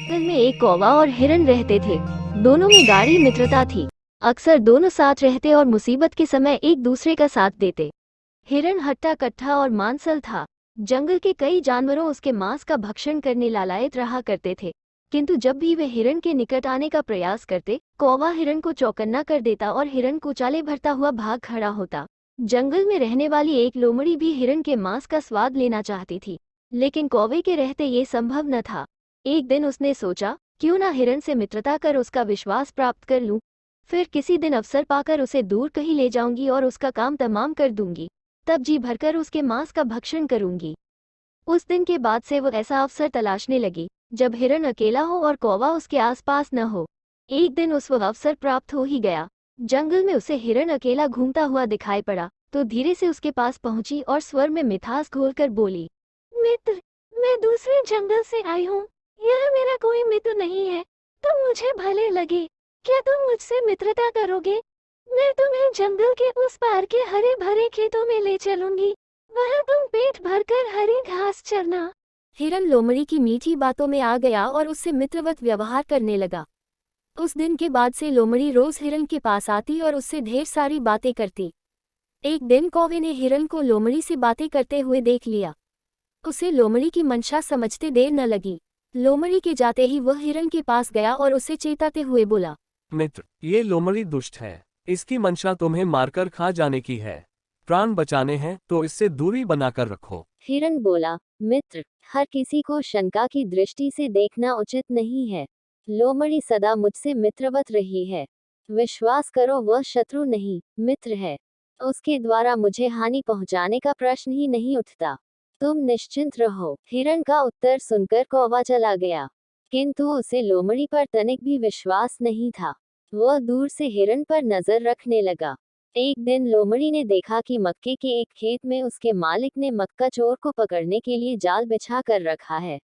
जंगल में एक कौवा और हिरन रहते थे। दोनों में गाढ़ी मित्रता थी। अक्सर दोनों साथ रहते और मुसीबत के समय एक दूसरे का साथ देते। हिरन हट्टा कट्ठा और मांसल था। जंगल के कई जानवरों उसके मांस का भक्षण करने लालायत रहा करते थे, किंतु जब भी वे हिरन के निकट आने का प्रयास करते, कौवा हिरन को चौकन्ना कर देता और हिरन कुचाले भरता हुआ भाग खड़ा होता। जंगल में रहने वाली एक लोमड़ी भी हिरन के मांस का स्वाद लेना चाहती थी, लेकिन कौवे के रहते ये संभव न था। एक दिन उसने सोचा, क्यों ना हिरन से मित्रता कर उसका विश्वास प्राप्त कर लूं। फिर किसी दिन अवसर पाकर उसे दूर कहीं ले जाऊंगी और उसका काम तमाम कर दूंगी। तब जी भरकर उसके मांस का भक्षण करूंगी। उस दिन के बाद से वो ऐसा अवसर तलाशने लगी जब हिरन अकेला हो और कौवा उसके आसपास न हो। एक दिन उस वह अवसर प्राप्त हो ही गया। जंगल में उसे हिरन अकेला घूमता हुआ दिखाई पड़ा, तो धीरे से उसके पास पहुंची और स्वर में मिठास घोलकर बोली, मित्र, मैं दूसरे जंगल से आई हूँ। यह मेरा कोई मित्र नहीं है, तुम मुझे भले लगे। क्या तुम मुझसे मित्रता करोगे? मैं तुम्हें जंगल के उस पार के हरे भरे खेतों में ले चलूंगी। वहाँ तुम पेट भरकर हरी घास चरना। हिरन लोमड़ी की मीठी बातों में आ गया और उससे मित्रवत व्यवहार करने लगा। उस दिन के बाद से लोमड़ी रोज हिरन के पास आती और उससे ढेर सारी बातें करती। एक दिन कौवे ने हिरन को लोमड़ी से बातें करते हुए देख लिया। उसे लोमड़ी की मंशा समझते देर न लगी। लोमड़ी के जाते ही वह हिरन के पास गया और उसे चेताते हुए बोला, मित्र, ये लोमड़ी दुष्ट है। इसकी मंशा तुम्हें मारकर खा जाने की है। प्राण बचाने हैं तो इससे दूरी बनाकर रखो। हिरन बोला, मित्र, हर किसी को शंका की दृष्टि से देखना उचित नहीं है। लोमड़ी सदा मुझसे मित्रवत रही है। विश्वास करो, वह शत्रु नहीं, मित्र है। उसके द्वारा मुझे हानि पहुंचाने का प्रश्न ही नहीं उठता। तुम निश्चिंत रहो। हिरन का उत्तर सुनकर कौवा चला गया, किंतु उसे लोमड़ी पर तनिक भी विश्वास नहीं था। वह दूर से हिरन पर नजर रखने लगा। एक दिन लोमड़ी ने देखा कि मक्के के एक खेत में उसके मालिक ने मक्का चोर को पकड़ने के लिए जाल बिछा कर रखा है।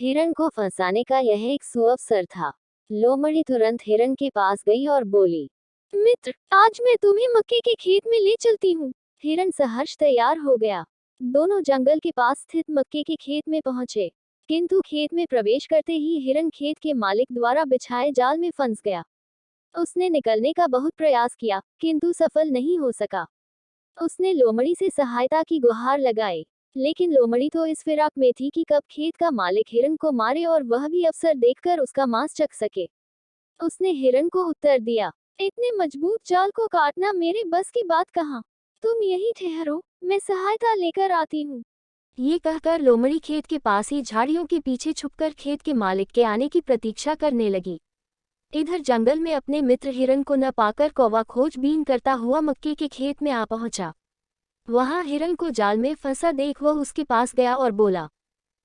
हिरन को फंसाने का यह एक सुअवसर था। लोमड़ी तुरंत हिरन के पास गई और बोली, मित्र, आज मैं तुम्हें मक्के के खेत में ले चलती हूँ। हिरन सहर्ष तैयार हो गया। दोनों जंगल के पास स्थित मक्के के खेत में पहुंचे, किंतु खेत में प्रवेश करते ही हिरन खेत के मालिक द्वारा बिछाए जाल में फंस गया। उसने निकलने का बहुत प्रयास किया, किंतु सफल नहीं हो सका। उसने लोमड़ी से सहायता की गुहार लगाई, लेकिन लोमड़ी तो इस फिराक में थी कि कब खेत का मालिक हिरन को मारे और वह भी अवसर देखकर उसका मांस चख सके। उसने हिरन को उत्तर दिया, इतने मजबूत जाल को काटना मेरे बस की बात कहाँ। तुम यहीं ठहरो, मैं सहायता लेकर आती हूँ। ये कहकर लोमड़ी खेत के पास ही झाड़ियों के पीछे छुपकर खेत के मालिक के आने की प्रतीक्षा करने लगी। इधर जंगल में अपने मित्र हिरन को न पाकर कौवा खोजबीन करता हुआ मक्के के खेत में आ पहुंचा। वहां हिरन को जाल में फंसा देख वह उसके पास गया और बोला,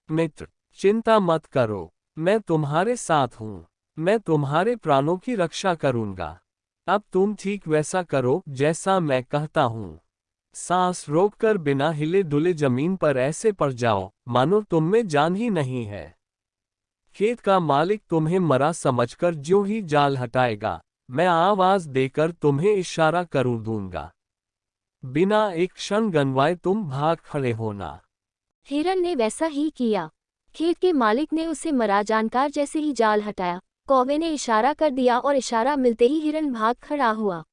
मित्र, चिंता मत करो, मैं तुम्हारे साथ हूँ। मैं तुम्हारे प्राणों की रक्षा करूंगा। अब तुम ठीक वैसा करो जैसा मैं कहता हूँ। सांस रोककर बिना हिले डुले जमीन पर ऐसे पड़ जाओ मानो तुम में जान ही नहीं है। खेत का मालिक तुम्हें मरा समझकर ज्यों ही जाल हटाएगा, मैं आवाज देकर तुम्हें इशारा करूं दूंगा। बिना एक क्षण गनवाए तुम भाग खड़े होना। हिरन ने वैसा ही किया। खेत के मालिक ने उसे मरा जानकर जैसे ही जाल हटाया, कौवे ने इशारा कर दिया और इशारा मिलते ही हिरन भाग खड़ा हुआ।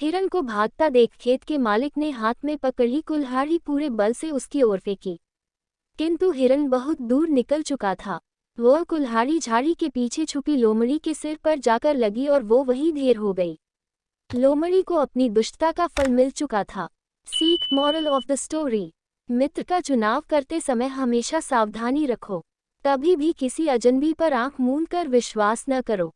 हिरन को भागता देख खेत के मालिक ने हाथ में पकड़ी कुल्हाड़ी पूरे बल से उसकी ओर फेंकी, किंतु हिरन बहुत दूर निकल चुका था। वह कुल्हाड़ी झाड़ी के पीछे छुपी लोमड़ी के सिर पर जाकर लगी और वो वहीं ढेर हो गई। लोमड़ी को अपनी दुष्टता का फल मिल चुका था। सीख, मॉरल ऑफ द स्टोरी, मित्र का चुनाव करते समय हमेशा सावधानी रखो। कभी भी किसी अजनबी पर आंख मूंद कर विश्वास न करो।